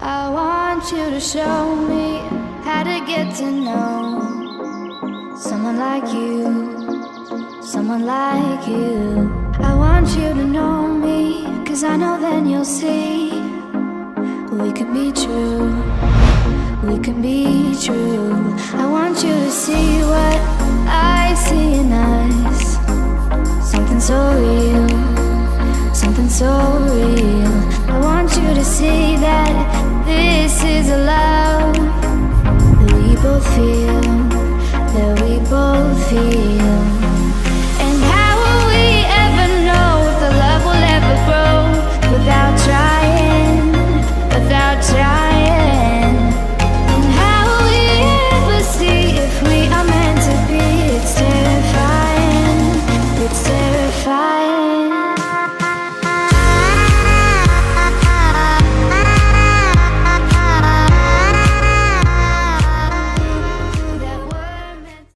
I want you to show me how to get to know someone like you, someone like you. I want you to know me, 'cause I know then you'll see we can be true, we can be true. I want you to see what I see in us, something so real, something so real. I want you to see